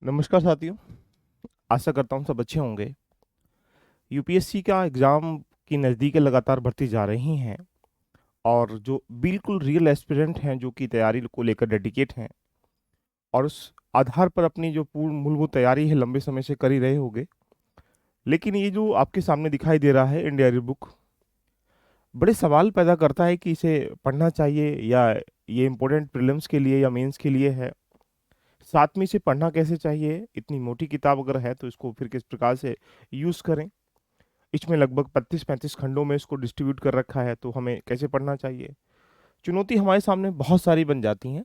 नमस्कार साथियों। आशा करता हूँ सब अच्छे होंगे। यूपीएससी का एग्ज़ाम की नज़दीकें लगातार बढ़ती जा रही हैं और जो बिल्कुल रियल एस्पिरेंट हैं जो कि तैयारी को लेकर डेडिकेट हैं और उस आधार पर अपनी जो पूर्ण मूलभूत तैयारी है लंबे समय से कर ही रहे होंगे। लेकिन ये जो आपके सामने दिखाई दे रहा है इंडिया री बुक, बड़े सवाल पैदा करता है कि इसे पढ़ना चाहिए या ये इम्पोर्टेंट प्रीलिम्स के लिए या मेंस के लिए है। साथ में इसे पढ़ना कैसे चाहिए, इतनी मोटी किताब अगर है तो इसको फिर किस प्रकार से यूज़ करें। इसमें लगभग 32-35 खंडों में इसको डिस्ट्रीब्यूट कर रखा है, तो हमें कैसे पढ़ना चाहिए। चुनौती हमारे सामने बहुत सारी बन जाती हैं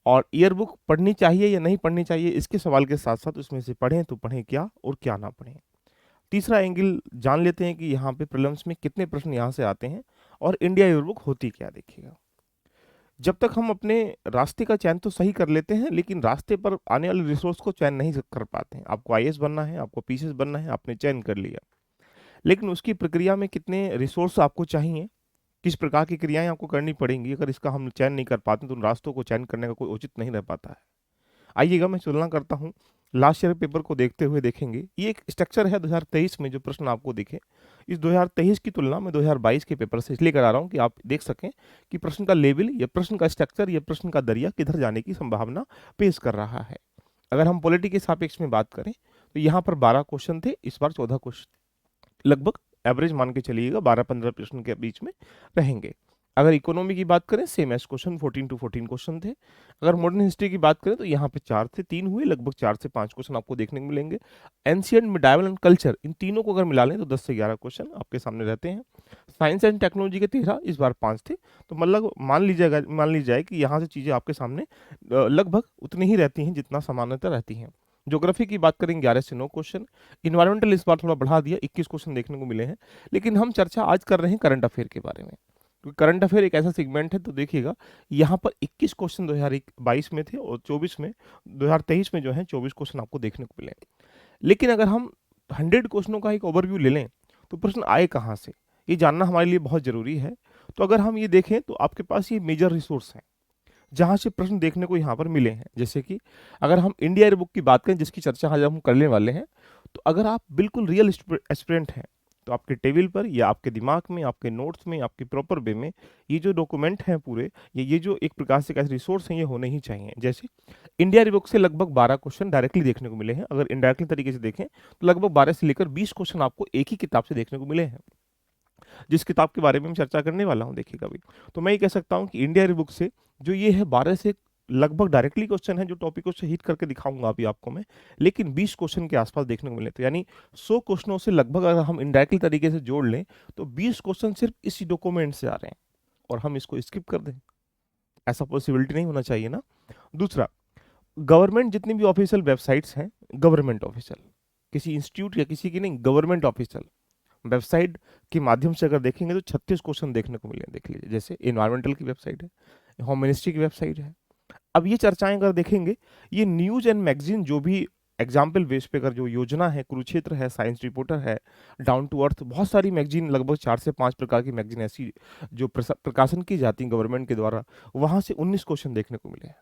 और ईयर बुक पढ़नी चाहिए या नहीं पढ़नी चाहिए, इसके सवाल के साथ साथ उसमें से पढ़ें तो पढ़ें क्या और क्या ना पढ़ें। तीसरा एंगल जान लेते हैं कि यहाँ पे प्रीलिम्स में कितने प्रश्न यहाँ से आते हैं और इंडिया ईयर बुक होती क्या, देखिएगा। जब तक हम अपने रास्ते का चयन तो सही कर लेते हैं, लेकिन रास्ते पर आने वाले रिसोर्स को चयन नहीं कर पाते हैं। आपको आईएएस बनना है, आपको पीसीएस बनना है, आपने चयन कर लिया, लेकिन उसकी प्रक्रिया में कितने रिसोर्स आपको चाहिए, किस प्रकार की क्रियाएं आपको करनी पड़ेंगी, अगर इसका हम चयन नहीं कर पाते तो उन रास्तों को चयन करने का कोई उचित नहीं रह पाता है। आइएगा मैं तुलना करता हूँ लास्ट ईयर पेपर को देखते हुए। देखेंगे ये एक स्ट्रक्चर है 2023 में जो प्रश्न आपको दिखे, इस 2023 की तुलना में 2022 के पेपर से इसलिए करा रहा हूँ कि आप देख सकें कि प्रश्न का लेवल या प्रश्न का स्ट्रक्चर या प्रश्न का दरिया किधर जाने की संभावना पेश कर रहा है। अगर हम पॉलिटी के सापेक्ष में बात करें तो यहाँ पर 12 क्वेश्चन थे, इस बार 14 क्वेश्चन, लगभग एवरेज मान के चलिएगा 12-15 प्रश्न के बीच में रहेंगे। अगर इकोनॉमी की बात करें same S question 14 to 14 question थे। अगर मॉडर्न हिस्ट्री की बात करें तो यहाँ पे 4 से 3 हुए, लगभग 4 से 5 क्वेश्चन आपको देखने को मिलेंगे। एंशियंट, मिडाइवल एंड कल्चर, इन तीनों को अगर मिला लें तो 10 से 11 क्वेश्चन आपके सामने रहते हैं। साइंस एंड टेक्नोलॉजी के 13, इस बार 5 थे। तो मतलब मान ली जाए कि यहाँ से चीज़ें आपके सामने लगभग उतनी ही रहती हैं जितना सामान्यतः रहती हैं। ज्योग्राफी की बात करें 11 से 9 क्वेश्चन। इन्वायरमेंटल इस बार थोड़ा बढ़ा दिया, 21 क्वेश्चन देखने को मिले हैं। लेकिन हम चर्चा आज कर रहे हैं करंट अफेयर के बारे में, क्योंकि करंट अफेयर एक ऐसा सेगमेंट है। तो देखिएगा यहाँ पर 21 क्वेश्चन 2022 में थे और 24 में 2023 में जो है 24 क्वेश्चन आपको देखने को मिले। लेकिन अगर हम 100 क्वेश्चनों का एक ओवरव्यू ले लें तो प्रश्न आए कहाँ से, ये जानना हमारे लिए बहुत ज़रूरी है। तो अगर हम ये देखें तो आपके पास ये मेजर रिसोर्स हैं जहाँ से प्रश्न देखने को यहाँ पर मिले हैं। जैसे कि अगर हम इंडिया ईयर बुक की बात करें जिसकी चर्चा आज हम करने वाले हैं, तो अगर आप बिल्कुल रियल एस्पिरेंट हैं तो आपके टेबल पर या आपके दिमाग में, आपके नोट्स में, आपके प्रॉपर वे में ये जो डॉक्यूमेंट हैं पूरे, ये जो एक प्रकार से कैसे रिसोर्स हैं ये होने ही चाहिए। जैसे इंडिया ईयर बुक से लगभग 12 क्वेश्चन डायरेक्टली देखने को मिले हैं। अगर इनडायरेक्टली तरीके से देखें तो लगभग 12 से लेकर 20 क्वेश्चन आपको एक ही किताब से देखने को मिले हैं, जिस किताब के बारे में मैं चर्चा करने वाला हूँ। देखिएगा अभी तो मैं ये कह सकता हूँ कि इंडिया ईयर बुक से जो ये है 12 से लगभग डायरेक्टली क्वेश्चन है जो टॉपिक को हिट करके दिखाऊंगा अभी आपको मैं, लेकिन 20 क्वेश्चन के आसपास देखने को मिले। तो यानी 100 क्वेश्चनों से लगभग अगर हम इनडायरेक्टली तरीके से जोड़ लें तो 20 क्वेश्चन सिर्फ इसी डॉक्यूमेंट से आ रहे हैं और हम इसको स्किप कर दें, ऐसा पॉसिबिलिटी नहीं होना चाहिए ना। दूसरा, गवर्नमेंट जितनी भी ऑफिशियल वेबसाइट्स हैं, गवर्नमेंट ऑफिशियल, किसी इंस्टीट्यूट या किसी की नहीं, गवर्नमेंट ऑफिशियल वेबसाइट के माध्यम से अगर देखेंगे तो 36 क्वेश्चन देखने को मिले। देख लीजिए, जैसे इन्वायरमेंटल की वेबसाइट है, होम मिनिस्ट्री की वेबसाइट है। अब ये चर्चाएं अगर देखेंगे, ये न्यूज एंड मैगजीन जो भी एग्जाम्पल बेस पे अगर जो योजना है, कुरुक्षेत्र है, साइंस रिपोर्टर है, डाउन टू अर्थ, बहुत सारी मैगजीन, लगभग 4 से 5 प्रकार की मैगजीन ऐसी जो प्रकाशन की जाती हैं गवर्नमेंट के द्वारा, वहां से 19 क्वेश्चन देखने को मिले हैं।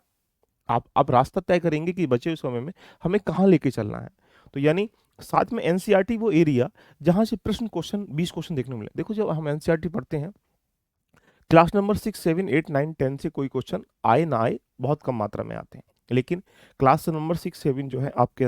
आप रास्ता तय करेंगे कि बचे हुए समय में हमें कहाँ लेके चलना है। तो यानी साथ में एनसीईआरटी वो एरिया जहां से प्रश्न क्वेश्चन 20 क्वेश्चन देखने को मिले। देखो जब हम एनसीईआरटी पढ़ते हैं क्लास नंबर 6, 7, 8, 9, 10 से कोई क्वेश्चन आए ना आए बहुत कम मात्रा में आते हैं, लेकिन क्लास नंबर 6, 7 जो है आपके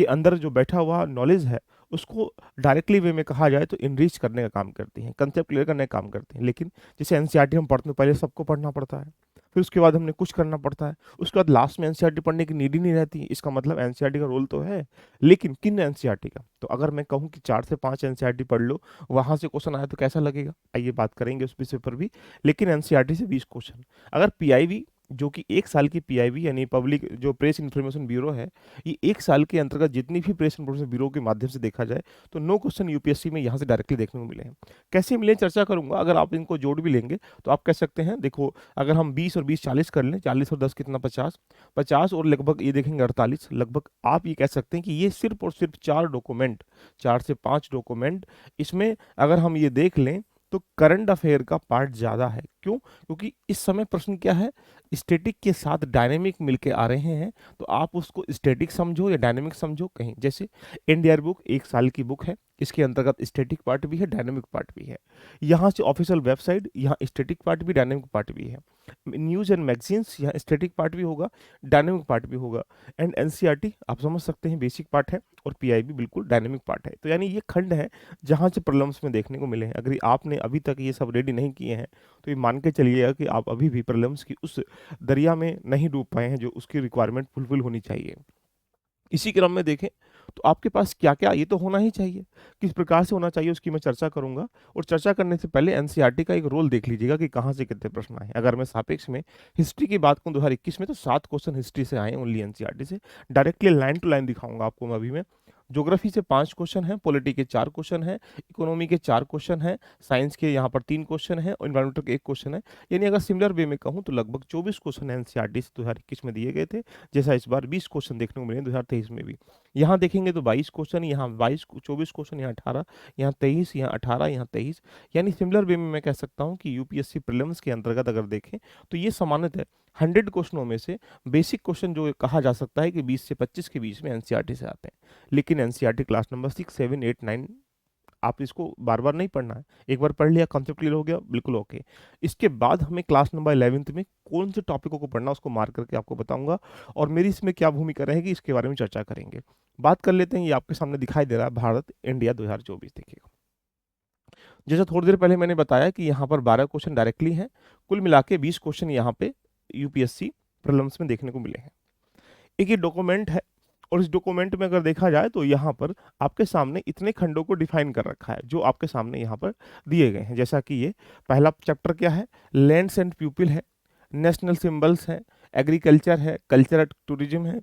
अंदर जो बैठा हुआ नॉलेज है उसको डायरेक्टली वे में कहा जाए तो इनरीच करने का काम करती हैं, कंसेप्ट क्लियर करने का काम करते हैं। लेकिन जैसे एनसीईआरटी हम पढ़ते हैं, पहले सबको पढ़ना पड़ता है, फिर उसके बाद हमने कुछ करना पड़ता है, उसके बाद लास्ट में एनसीईआरटी पढ़ने की नीड ही नहीं रहती। इसका मतलब एनसीईआरटी का रोल तो है, लेकिन किन एनसीईआरटी का। तो अगर मैं कहूँ कि 4 से 5 एनसीईआरटी पढ़ लो, वहां से क्वेश्चन आया तो कैसा लगेगा, आइए बात करेंगे उस विषय पर भी। लेकिन एनसीईआरटी से 20 क्वेश्चन, अगर पीआईबी जो कि 1 साल की पीआईबी यानी पब्लिक जो प्रेस इन्फॉर्मेशन ब्यूरो है, ये 1 साल के अंतर्गत जितनी भी प्रेस इन्फॉर्मेशन ब्यूरो के माध्यम से देखा जाए तो 9 क्वेश्चन यूपीएससी में यहाँ से डायरेक्टली देखने को मिले हैं। कैसे मिले चर्चा करूंगा। अगर आप इनको जोड़ भी लेंगे तो आप कह सकते हैं, देखो अगर हम 20 और 20 40 कर लें, 40 और 10 कितना, 50, 50 और लगभग ये देखेंगे 48, लगभग आप ये कह सकते हैं कि ये सिर्फ और सिर्फ 4 डॉक्यूमेंट, 4 से 5 डॉक्यूमेंट, इसमें अगर हम ये देख लें तो करंट अफेयर का पार्ट ज़्यादा है। क्यों? क्योंकि इस समय प्रश्न क्या है, स्टैटिक के साथ डायनेमिक मिलके आ रहे हैं, तो आप उसको स्टैटिक समझो या डायनेमिक समझो कहीं। जैसे एनडीआर बुक 1 साल की बुक है, इसके अंतर्गत स्टैटिक पार्ट भी है, डायनेमिक पार्ट भी है। यहाँ से ऑफिशियल वेबसाइट, यहाँ स्टैटिक पार्ट भी, डायनेमिक पार्ट भी है। न्यूज़ एंड मैगज़ीन्स, यहाँ स्टैटिक पार्ट भी होगा, डायनेमिक पार्ट भी होगा। एंड एनसीईआरटी आप समझ सकते हैं बेसिक पार्ट है, और पीआईबी बिल्कुल डायनेमिक पार्ट है। तो यानी ये खंड है जहाँ से प्रॉब्लम्स में देखने को मिले हैं। अगर आपने अभी तक ये सब रेडी नहीं किए हैं, तो ये मान के चलिएगा कि आप अभी भी प्रॉब्लम्स की उस दरिया में नहीं डूब पाए हैं जो उसकी रिक्वायरमेंट फुलफिल होनी चाहिए। इसी क्रम में देखें तो आपके पास क्या-क्या ये तो होना ही चाहिए। किस प्रकार से होना चाहिए उसकी मैं चर्चा करूँगा, और चर्चा करने से पहले एनसीईआरटी का एक रोल देख लीजिएगा कि कहाँ से कितने प्रश्न आए हैं। अगर मैं सापेक्ष में हिस्ट्री की बात करूँ 2021 में, तो 7 क्वेश्चन हिस्ट्री से आए हैं ओनली एनसीईआरटी से। डायरेक्टली लाइन टू लाइन दिखाऊँगा आपको मैं अभी मैं। ज्योग्राफी से 5 क्वेश्चन हैं, पॉलिटी के 4 क्वेश्चन हैं, इकोनॉमी के 4 क्वेश्चन हैं, साइंस के यहाँ पर 3 क्वेश्चन हैं और एनवायरमेंटल के 1 क्वेश्चन है। यानी अगर सिमिलर वे में कहूँ तो लगभग 24 क्वेश्चन एनसीईआरटी से 2021 में दिए गए थे, जैसा इस बार 20 क्वेश्चन देखने को मिले 2023 में भी। यहाँ देखेंगे तो 22 क्वेश्चन, यहाँ 24 क्वेश्चन, यहाँ 18, यहाँ 23, यहाँ 18, यहाँ 23। यानी सिमिलर वे में मैं कह सकता हूँ कि यूपीएससी प्रीलिम्स के अंतर्गत अगर देखें तो ये सामान्यतः 100 क्वेश्चनों में से बेसिक क्वेश्चन जो कहा जा सकता है कि 20 से 25 के बीच में एनसीईआरटी से आते हैं। लेकिन एनसीईआरटी क्लास नंबर 6, 7, 8, 9 आप इसको बार-बार नहीं पढ़ना है। एक बार पढ़ लिया, कॉन्सेप्ट क्लियर हो गया, बिल्कुल ओके। इसके बाद हमें क्लास नंबर 11th में कौन से टॉपिकों को पढ़ना है उसको मार्क करके आपको बताऊँगा, और मेरी इसमें क्या भूमिका रहेगी इसके बारे में चर्चा करेंगे। बात कर लेते हैं, ये आपके सामने दिखाई दे रहा है भारत इंडिया 2024, देखिएगा। जैसा थोड़ी देर पहले मैंने बताया कि यहाँ पर 12 क्वेश्चन डायरेक्टली हैं, कुल मिला के 20 क्वेश्चन यहाँ पे यूपीएससी प्रीलिम्स में देखने को मिले हैं। एक ये डॉक्यूमेंट है, और इस डॉक्यूमेंट में अगर देखा जाए तो यहाँ पर आपके सामने इतने खंडों को डिफाइन कर रखा है जो आपके सामने यहाँ पर दिए गए हैं। जैसा कि ये पहला चैप्टर क्या है, लैंड्स एंड पीपल है, नेशनल सिंबल्स है, एग्रीकल्चर है, कल्चर एंड टूरिज्म है,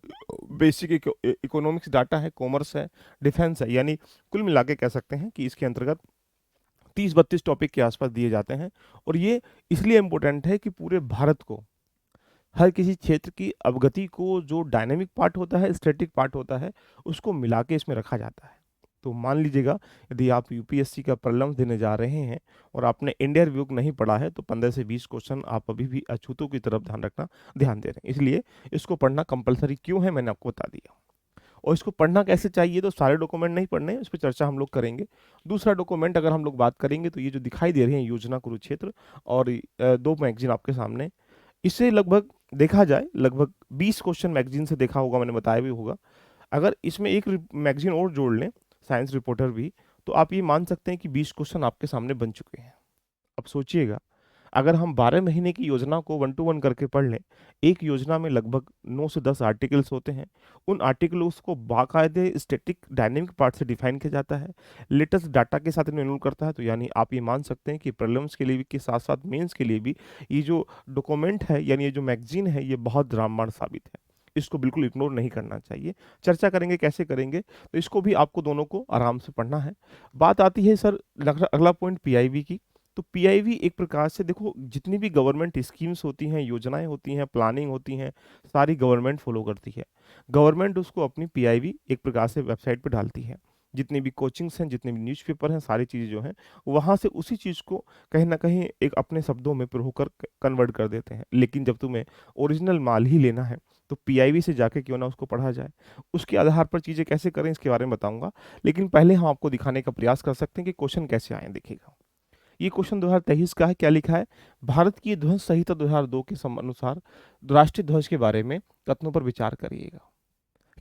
बेसिक इकोनॉमिक्स डाटा है, कॉमर्स है, डिफेंस है। यानी कुल मिला के कह सकते हैं कि इसके अंतर्गत 30-32 टॉपिक के आसपास दिए जाते हैं। और ये इसलिए इम्पोर्टेंट है कि पूरे भारत को, हर किसी क्षेत्र की अवगति को, जो डायनेमिक पार्ट होता है, स्टैटिक पार्ट होता है, उसको मिला के इसमें रखा जाता है। तो मान लीजिएगा यदि आप यूपीएससी का प्रीलिम्स देने जा रहे हैं और आपने इंडियन बुक नहीं पढ़ा है, तो 15 से 20 क्वेश्चन आप अभी भी अछूतों की तरफ ध्यान दे रहे हैं। इसलिए इसको पढ़ना कंपलसरी क्यों है मैंने आपको बता दिया। और इसको पढ़ना कैसे चाहिए, तो सारे डॉक्यूमेंट नहीं पढ़ने हैं, इस पर चर्चा हम लोग करेंगे। दूसरा डॉक्यूमेंट अगर हम लोग बात करेंगे तो ये जो दिखाई दे रही है योजना कुरुक्षेत्र, और 2 मैगजीन आपके सामने, इससे लगभग देखा जाए लगभग 20 क्वेश्चन मैगजीन से देखा होगा, मैंने बताया भी होगा। अगर इसमें एक मैगजीन और जोड़ लें, साइंस रिपोर्टर भी, तो आप ये मान सकते हैं कि 20 क्वेश्चन आपके सामने बन चुके हैं। अब सोचिएगा, अगर हम 12 महीने की योजना को 1 टू 1 करके पढ़ लें, एक योजना में लगभग 9 से 10 आर्टिकल्स होते हैं। उन आर्टिकल्स को बाकायदे स्टैटिक डायनेमिक पार्ट से डिफाइन किया जाता है, लेटेस्ट डाटा के साथ इन्हें इन्वॉल्व करता है। तो यानी आप ये मान सकते हैं कि प्रीलिम्स के लिए भी के साथ-साथ मेंस के लिए भी ये जो डॉक्यूमेंट है, यानी ये जो मैगज़ीन है, ये बहुत रामबाण साबित है। इसको बिल्कुल इग्नोर नहीं करना चाहिए। चर्चा करेंगे कैसे करेंगे, तो इसको भी आपको दोनों को आराम से पढ़ना है। बात आती है सर अगला पॉइंट पीआईबी की। तो पीआईवी एक प्रकार से देखो, जितनी भी गवर्नमेंट स्कीम्स होती हैं, योजनाएं होती हैं, प्लानिंग होती हैं, सारी गवर्नमेंट फॉलो करती है। गवर्नमेंट उसको अपनी पीआईवी एक प्रकार से वेबसाइट पे डालती है। जितनी भी कोचिंग्स हैं, जितने भी न्यूज़पेपर हैं, सारी चीज़ें जो हैं, वहाँ से उसी चीज़ को कहीं ना कहीं एक अपने शब्दों में होकर कन्वर्ट कर देते हैं। लेकिन जब तुम्हें ओरिजिनल माल ही लेना है, तो पीआईवी से जाके क्यों ना उसको पढ़ा जाए। उसके आधार पर चीज़ें कैसे करें इसके बारे में बताऊंगा, लेकिन पहले हम आपको दिखाने का प्रयास कर सकते हैं कि क्वेश्चन कैसे आए। देखिएगा, ये क्वेश्चन 2023 का है। क्या लिखा है, भारत की ध्वज संहिता 2002 के अनुसार राष्ट्रीय ध्वज के बारे में कथनों पर विचार करिएगा।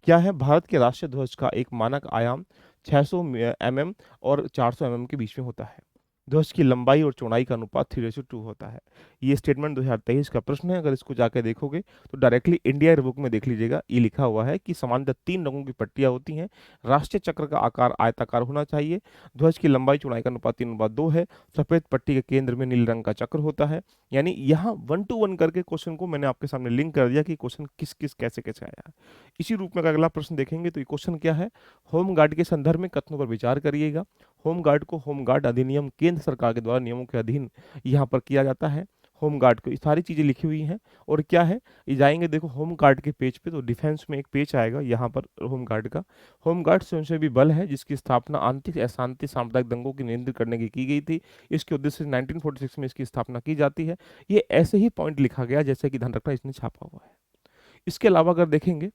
क्या है, भारत के राष्ट्रीय ध्वज का एक मानक आयाम 600 mm और 400 mm के बीच में होता है। ध्वज की लंबाई और चौड़ाई का अनुपात 3:2 होता है। ये स्टेटमेंट 2023 का प्रश्न है। अगर इसको जाकर देखोगे तो डायरेक्टली इंडिया बुक में देख लीजिएगा, ये लिखा हुआ है कि सामान्यतः 3 रंगों की पट्टियां होती हैं। राष्ट्रीय चक्र का आकार आयताकार होना चाहिए। ध्वज की लंबाई चौड़ाई का अनुपात 3:2 है। सफेद पट्टी के केंद्र में नील रंग का चक्र होता है। यानी यहाँ 1 टू 1 करके क्वेश्चन को मैंने आपके सामने लिंक कर दिया कि क्वेश्चन किस किस कैसे कैसे आया है। इसी रूप में अगर अगला प्रश्न देखेंगे तो ये क्वेश्चन क्या है, होम गार्ड के संदर्भ में कथनों पर विचार करिएगा। होम गार्ड को होम गार्ड अधिनियम केंद्र सरकार के द्वारा नियमों के अधीन यहाँ पर किया जाता है। होम गार्ड को, ये सारी चीज़ें लिखी हुई हैं। और क्या है, ये जाएंगे देखो होम गार्ड के पेज पे, तो डिफेंस में एक पेज आएगा यहाँ पर होम गार्ड का। होम गार्ड स्वयंसेवी बल है जिसकी स्थापना आंतरिक अशांति सांप्रदायिक दंगों की नियंत्रित करने की गई थी। इसके उद्देश्य से 1946 में इसकी स्थापना की जाती है। ये ऐसे ही पॉइंट लिखा गया जैसे कि ध्यान रखना इसने छापा हुआ है। इसके अलावा अगर देखेंगे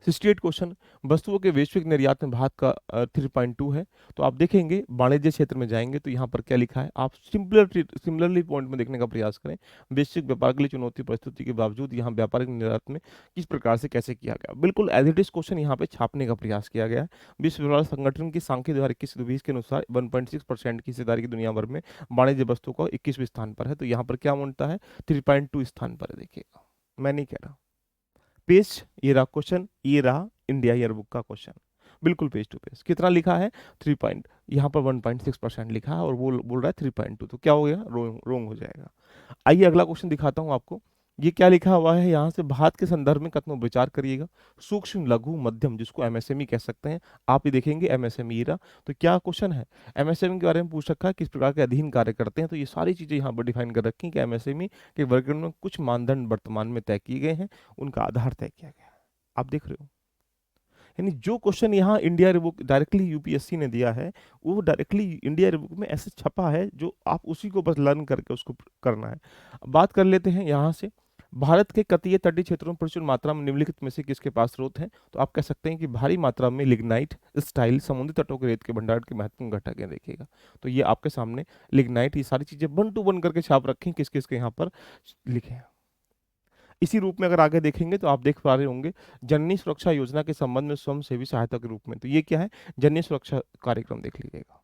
68 क्वेश्चन, वस्तुओं के वैश्विक निर्यात में भारत का 3.2 है। तो आप देखेंगे वाणिज्य क्षेत्र में जाएंगे तो यहाँ पर क्या लिखा है, आप सिमिलरली पॉइंट में देखने का प्रयास करें। वैश्विक व्यापार के लिए चुनौती परिस्थिति के बावजूद यहाँ व्यापारिक निर्यात में किस प्रकार से कैसे किया गया, बिल्कुल एज इट इज क्वेश्चन यहाँ पे छापने का प्रयास किया गया है। विश्व व्यापार संगठन की सांख्यिक 2021-20 के अनुसार 1.6% की हिस्सेदारी की दुनिया भर में वाणिज्य वस्तुओं का 21वें स्थान पर है। तो यहाँ पर क्या बनता है, 3.2 स्थान पर है। देखिएगा, मैं नहीं कह रहा। पेज, ये रहा क्वेश्चन, ये रहा इंडिया ईयरबुक का क्वेश्चन, बिल्कुल पेज टू पेज। कितना लिखा है, 3 पॉइंट, यहाँ पर 1.6% लिखा है और वो बोल रहा है 3.2, तो क्या हो गया, रोंग हो जाएगा। आइए अगला क्वेश्चन दिखाता हूँ आपको। ये क्या लिखा हुआ है यहाँ से, भारत के संदर्भ में कथनों विचार करिएगा। सूक्ष्म लघु मध्यम, जिसको एमएसएमई कह सकते हैं, आप ये देखेंगे एमएसएमई रहा। तो क्या क्वेश्चन है, एमएसएमई के बारे में पूछ रखा है, किस प्रकार के अधीन कार्य करते हैं। तो ये सारी चीजें यहाँ पर डिफाइन कर रखी हैं कि एमएसएमई के वर्गीकरण में कुछ मानदंड वर्तमान में तय किए गए हैं, उनका आधार तय किया गया है। आप देख रहे हो, यानी जो क्वेश्चन यहाँ इंडिया रिबुक डायरेक्टली यूपीएससी ने दिया है, वो डायरेक्टली इंडिया रिबुक में ऐसे छपा है, जो आप उसी को बस लर्न करके उसको करना है। अब बात कर लेते हैं यहाँ से, भारत के तटीय तटीय क्षेत्रों में प्रचुर मात्रा में निम्नलिखित में से किसके पास स्रोत हैं। तो आप कह सकते हैं कि भारी मात्रा में लिग्नाइट, स्टाइल, समुद्री तटों के रेत के भंडार के महत्वपूर्ण घटक हैं। देखिएगा, तो ये आपके सामने लिग्नाइट, ये सारी चीजें 1 to 1 करके छाप रखें, किस किस के यहाँ पर लिखे हैं। इसी रूप में अगर आगे देखेंगे तो आप देख पा रहे होंगे जननी सुरक्षा योजना के संबंध में स्वयं सेवी सहायता के रूप में, तो ये क्या है, जननी सुरक्षा कार्यक्रम देख लीजिएगा।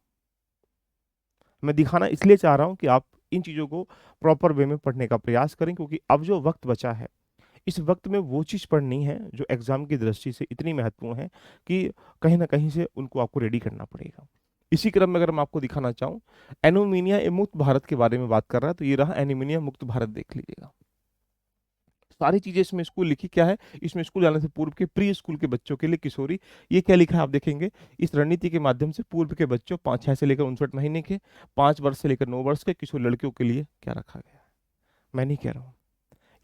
मैं दिखाना इसलिए चाह रहा हूं कि आप इन चीजों को प्रॉपर वे में पढ़ने का प्रयास करें, क्योंकि अब जो वक्त बचा है, इस वक्त में वो चीज पढ़नी है जो एग्जाम की दृष्टि से इतनी महत्वपूर्ण है कि कहीं ना कहीं से उनको आपको रेडी करना पड़ेगा। इसी क्रम में अगर मैं आपको दिखाना चाहूँ, एनीमिया मुक्त भारत के बारे में बात कर रहा है, तो ये रहा एनीमिया मुक्त भारत, देख लीजिएगा। सारी चीजें इसमें स्कूल लिखी क्या है, इसमें स्कूल जाने से पूर्व के प्री स्कूल के बच्चों के लिए किशोरी, ये क्या लिखा है आप देखेंगे, इस रणनीति के माध्यम से पूर्व के बच्चों 5 से लेकर 59 महीने के, 5 वर्ष से लेकर 9 वर्ष के किशोर लड़कियों के लिए क्या रखा गया है। मैं नहीं कह रहा हूँ,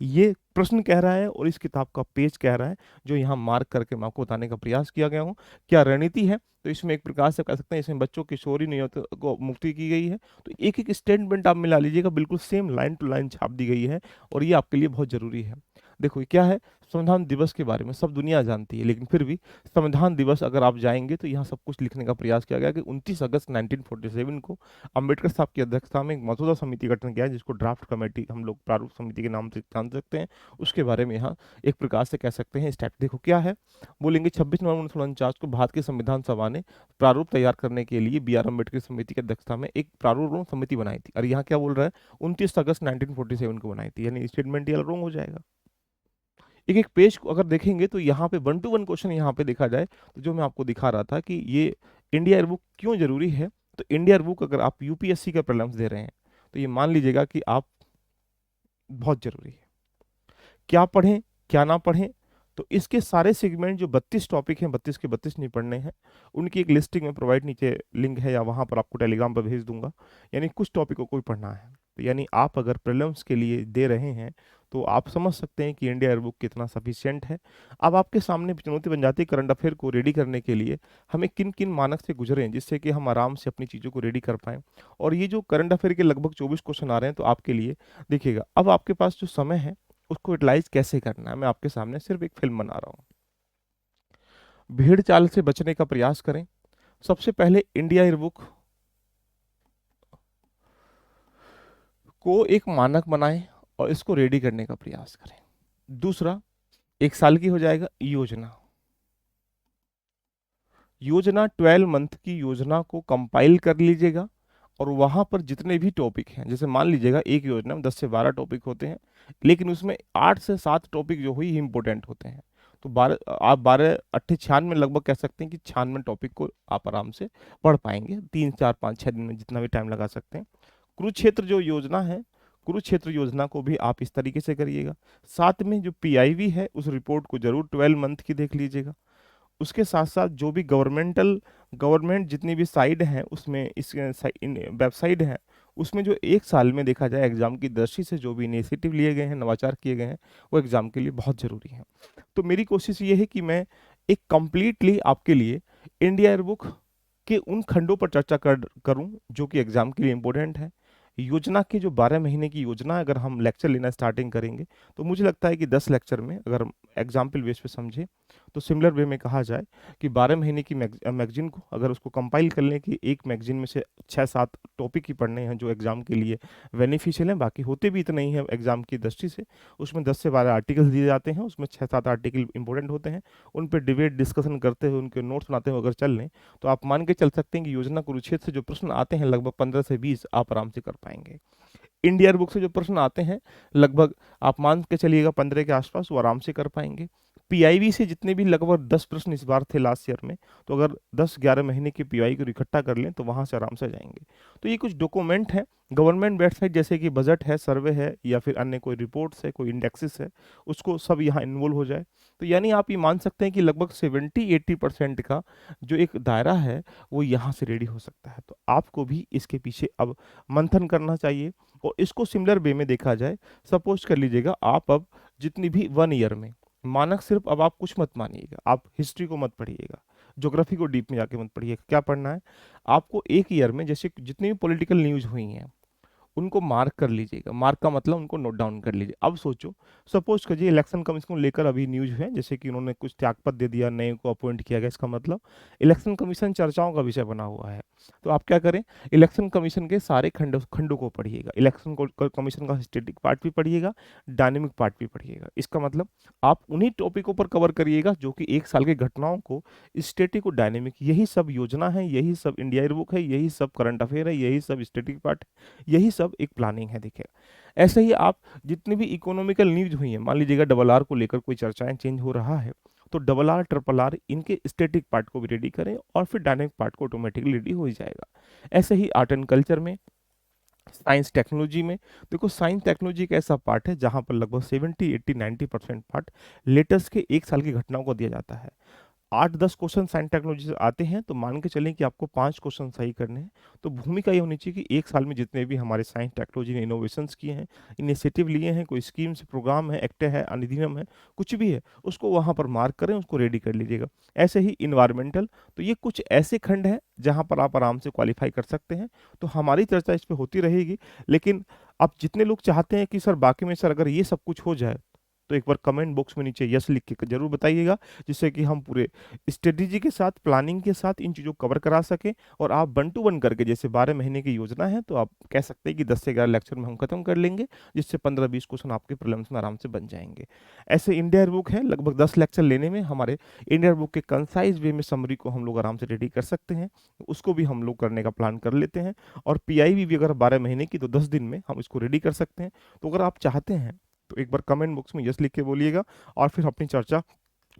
ये प्रश्न कह रहा है और इस किताब का पेज कह रहा है, जो यहाँ मार्क करके मैं आपको बताने का प्रयास किया गया हूँ। क्या रणनीति है, तो इसमें एक प्रकार से कह सकते हैं इसमें बच्चों किशोरी नियत को मुक्ति की गई है। तो एक एक स्टेटमेंट आप मिला लीजिएगा, बिल्कुल सेम लाइन टू लाइन छाप दी गई है, और ये आपके लिए बहुत जरूरी है। देखो ये क्या है, संविधान दिवस के बारे में सब दुनिया जानती है, लेकिन फिर भी संविधान दिवस अगर आप जाएंगे तो यहाँ सब कुछ लिखने का प्रयास किया गया कि 29 अगस्त 1947 को अम्बेडकर साहब की अध्यक्षता में एक मसौदा समिति गठन किया, जिसको ड्राफ्ट कमेटी हम लोग प्रारूप समिति के नाम से जान सकते हैं। उसके बारे में यहाँ एक प्रकार से कह सकते हैं स्टैट, देखो क्या है, बोलेंगे 26 नवंबर 1949 को भारत की संविधान सभा ने प्रारूप तैयार करने के लिए बी आर अम्बेडकर समिति की अध्यक्षता में एक प्रारूप समिति बनाई थी। और यहाँ क्या बोल रहा है, 29 अगस्त 1947 को बनाई थी, यानी स्टेटमेंट ये रॉन्ग हो जाएगा। एक एक पेज को अगर देखेंगे तो यहाँ पे 1 to 1 क्वेश्चन यहाँ पे देखा जाए, तो जो मैं आपको दिखा रहा था कि ये इंडिया ईयर बुक क्यों जरूरी है, तो इंडिया ईयर बुक अगर आप यूपीएससी का प्रीलिम्स दे रहे हैं तो ये मान लीजिएगा कि आप बहुत जरूरी है। क्या पढ़ें क्या ना पढ़ें, तो इसके सारे सेगमेंट जो 32 टॉपिक हैं, 32 के 32 नहीं पढ़ने हैं, उनकी एक लिस्टिंग में प्रोवाइड नीचे लिंक है, या वहां पर आपको टेलीग्राम पर भेज दूंगा। यानी कुछ टॉपिक को पढ़ना है, तो यानी आप अगर प्रीलिम्स के लिए दे रहे हैं तो आप समझ सकते हैं कि इंडिया ईयर बुक कितना सफिशिएंट है। अब आपके सामने चुनौती बन जाती है करंट अफेयर को रेडी करने के लिए हमें किन किन मानक से गुजरें, जिससे कि हम आराम से अपनी चीज़ों को रेडी कर पाएं। और ये जो करंट अफेयर के लगभग 24 क्वेश्चन आ रहे हैं, तो आपके लिए देखिएगा, अब आपके पास जो समय है उसको यूटिलाइज कैसे करना है, मैं आपके सामने सिर्फ एक फिल्म बना रहा हूँ। भीड़ चाल से बचने का प्रयास करें। सबसे पहले इंडिया ईयर बुक को एक मानक बनाएं और इसको रेडी करने का प्रयास करें। दूसरा, 1 साल की हो जाएगा योजना। योजना 12 मंथ की योजना को कंपाइल कर लीजिएगा, और वहां पर जितने भी टॉपिक हैं, जैसे मान लीजिएगा एक योजना में 10 से 12 टॉपिक होते हैं, लेकिन उसमें 8 से 7 टॉपिक जो हुई इंपॉर्टेंट होते हैं, तो 12 आप 12 अट्ठे 96 लगभग कह सकते हैं कि 96 टॉपिक को आप आराम से पढ़ पाएंगे 3 4 5 6 दिन में, जितना भी टाइम लगा सकते हैं। कुरुक्षेत्र जो योजना है, कुरुक्षेत्र योजना को भी आप इस तरीके से करिएगा। साथ में जो पीआईवी है उस रिपोर्ट को जरूर 12 मंथ की देख लीजिएगा। उसके साथ साथ जो भी गवर्नमेंट जितनी भी साइड हैं उसमें इस वेबसाइट हैं, उसमें जो एक साल में देखा जाए एग्जाम की दृष्टि से जो भी इनिशिएटिव लिए गए हैं, नवाचार किए गए हैं, वो एग्जाम के लिए बहुत ज़रूरी हैं। तो मेरी कोशिश ये है कि मैं एक कंप्लीटली आपके लिए इंडिया ईयरबुक के उन खंडों पर चर्चा करूं जो कि एग्जाम के लिए इम्पोर्टेंट है। योजना की जो 12 महीने की योजना अगर हम लेक्चर लेना स्टार्टिंग करेंगे तो मुझे लगता है कि 10 लेक्चर में अगर हम एग्जाम्पल बेस पे समझे तो सिमिलर वे में कहा जाए कि 12 महीने की मैगजीन को अगर उसको कंपाइल कर लें कि एक मैगजीन में से 6-7 टॉपिक ही पढ़ने हैं जो एग्जाम के लिए बेनिफिशियल हैं, बाकी होते भी इतने ही हैं एग्जाम की दृष्टि से। उसमें 10 से 12 आर्टिकल्स दिए जाते हैं, उसमें 6-7 आर्टिकल इंपॉर्टेंट होते हैं, उन पर डिबेट डिस्कशन करते हुए उनके नोट्स बनाते हुए अगर चल लें तो आप मान के चल सकते हैं कि योजना कुरुक्षेत्र से जो प्रश्न आते हैं लगभग 15 से 20 आप आराम से कर पाएंगे। इंडिया बुक से जो प्रश्न आते हैं लगभग आप मान के चलिएगा 15 के आसपास वो आराम से कर पाएंगे। पीआईबी से जितने भी लगभग 10 प्रश्न इस बार थे लास्ट ईयर में, तो अगर 10-11 महीने की पीआई को इकट्ठा कर लें तो वहां से आराम से जाएंगे। तो ये कुछ डॉक्यूमेंट हैं गवर्नमेंट वेबसाइट जैसे कि बजट है, सर्वे है या फिर अन्य कोई रिपोर्ट्स है, कोई इंडेक्सेस है, उसको सब यहाँ इन्वॉल्व हो जाए। तो यानी आप ये मान सकते हैं कि लगभग 70-80% का जो एक दायरा है वो यहाँ से रेडी हो सकता है। तो आपको भी इसके पीछे अब मंथन करना चाहिए। और इसको सिमिलर वे में देखा जाए, सपोज कर लीजिएगा आप अब जितनी भी 1 ईयर में मानक, सिर्फ अब आप कुछ मत मानिएगा, आप हिस्ट्री को मत पढ़िएगा, ज्योग्राफी को डीप में जाके मत पढ़िएगा। क्या पढ़ना है आपको? एक ईयर में जैसे जितनी भी पॉलिटिकल न्यूज हुई हैं उनको मार्क कर लीजिएगा। मार्क का मतलब उनको नोट डाउन कर लीजिए। अब सोचो, सपोज करिए इलेक्शन कमीशन को लेकर अभी न्यूज है जैसे कि उन्होंने कुछ त्यागपत्र दे दिया, नए को अपॉइंट किया गया, इसका मतलब इलेक्शन कमीशन चर्चाओं का विषय बना हुआ है। तो आप क्या करें, इलेक्शन कमीशन के सारे खंडों को पढ़िएगा। इलेक्शन कमीशन का स्टैटिक पार्ट भी पढ़िएगा, डायनेमिक पार्ट भी पढ़िएगा। इसका मतलब आप उन्हीं टॉपिकों पर कवर करिएगा जो कि एक साल की घटनाओं को स्टैटिक और डायनेमिक, यही सब योजना है, यही सब इंडिया बुक है, यही सब करंट अफेयर है, यही सब स्टैटिक पार्ट, यही सब एक प्लानिंग है। देखिए ऐसे ही आप जितनी भी इकोनॉमिकल न्यूज हुई है, मान लीजिएगा डबल आर को लेकर कोई चर्चाएं चेंज हो रहा है, तो डबल आर ट्रिपल आर इनके स्टैटिक पार्ट को भी रेडी करें और फिर डायनेमिक पार्ट को ऑटोमेटिकली रेडी हो ही जाएगा। ऐसे ही आर्ट एंड कल्चर में, साइंस टेक्नोलॉजी में, देखो साइंस टेक्नोलॉजी का ऐसा पार्ट है जहां पर लगभग 70-80-90% पार्ट लेटेस्ट के एक साल की घटनाओं को दिया जाता है। 8-10 क्वेश्चन साइंस टेक्नोलॉजी से आते हैं तो मान के चलें कि आपको 5 क्वेश्चन सही करने हैं। तो भूमिका ये होनी चाहिए कि एक साल में जितने भी हमारे साइंस टेक्नोलॉजी ने इनोवेशंस किए हैं, इनिशिएटिव लिए हैं, कोई स्कीम्स प्रोग्राम है, एक्ट है, अधिनियम है, कुछ भी है, उसको वहाँ पर मार्क करें, उसको रेडी कर लीजिएगा। ऐसे ही इन्वायरमेंटल, तो ये कुछ ऐसे खंड हैं जहाँ पर आप आराम से क्वालिफाई कर सकते हैं। तो हमारी चर्चा इस पर होती रहेगी, लेकिन अब जितने लोग चाहते हैं कि सर बाकी में सर अगर ये सब कुछ हो जाए तो एक बार कमेंट बॉक्स में नीचे यस लिख के जरूर बताइएगा, जिससे कि हम पूरे स्ट्रेटेजी के साथ, प्लानिंग के साथ इन चीज़ों को कवर करा सकें। और आप 1 to 1 करके, जैसे 12 महीने की योजना है तो आप कह सकते हैं कि 10 से 11 लेक्चर में हम खत्म कर लेंगे, जिससे 15-20 क्वेश्चन आपके प्रीलिम्स में आराम से बन जाएंगे। ऐसे इंडिया बुक है, लगभग 10 लेक्चर लेने में हमारे इंडिया बुक के कंसाइज वे में समरी को हम लोग आराम से रेडी कर सकते हैं, उसको भी हम लोग करने का प्लान कर लेते हैं। और पीआईबी भी अगर 12 महीने की तो 10 दिन में हम इसको रेडी कर सकते हैं। तो अगर आप चाहते हैं तो एक बार कमेंट बॉक्स में यस लिख के बोलिएगा और फिर अपनी चर्चा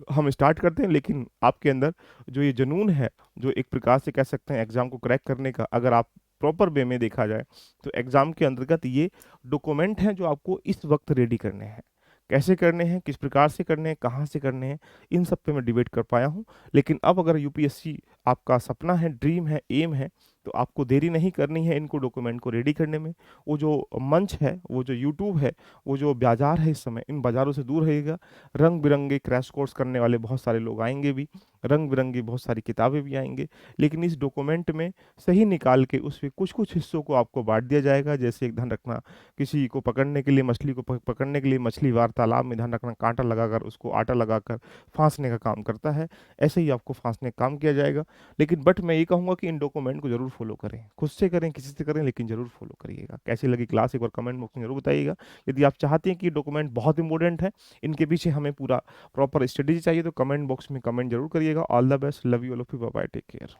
हम स्टार्ट करते हैं। लेकिन आपके अंदर जो ये जुनून है, जो एक प्रकार से कह सकते हैं एग्जाम को क्रैक करने का, अगर आप प्रॉपर वे में देखा जाए तो एग्जाम के अंतर्गत ये डॉक्यूमेंट हैं जो आपको इस वक्त रेडी करने हैं। कैसे करने हैं, किस प्रकार से करने हैं, कहाँ से करने हैं, इन सब पे मैं डिबेट कर पाया हूँ। लेकिन अब अगर यूपीएससी आपका सपना है, ड्रीम है, एम है, तो आपको देरी नहीं करनी है इनको डॉक्यूमेंट को रेडी करने में। वो जो मंच है, वो जो यूट्यूब है, वो जो बाजार है, इस समय इन बाजारों से दूर रहेगा। रंग बिरंगे क्रैश कोर्स करने वाले बहुत सारे लोग आएंगे भी, रंग बिरंगी बहुत सारी किताबें भी आएंगे, लेकिन इस डॉक्यूमेंट में सही निकाल के उसमें कुछ कुछ हिस्सों को आपको बांट दिया जाएगा। जैसे एक ध्यान रखना, किसी को पकड़ने के लिए, मछली को पकड़ने के लिए मछली वार तालाब में ध्यान रखना कांटा लगाकर उसको आटा लगाकर फांसने का काम करता है, ऐसे ही आपको फांसने का काम किया जाएगा। लेकिन बट मैं ये कहूँगा कि इन डॉक्यूमेंट को जरूर फॉलो करें, खुद से करें, किसी से करें, लेकिन जरूर फॉलो करिएगा। कैसी लगी क्लास एक बार कमेंट बॉक्स में जरूर बताइएगा। यदि आप चाहते हैं कि डॉक्यूमेंट बहुत इंपॉर्टेंट है, इनके पीछे हमें पूरा प्रॉपर स्ट्रेटेजी चाहिए, तो कमेंट बॉक्स में कमेंट जरूर करिएगा। All the best, love you all of you, bye bye, take care.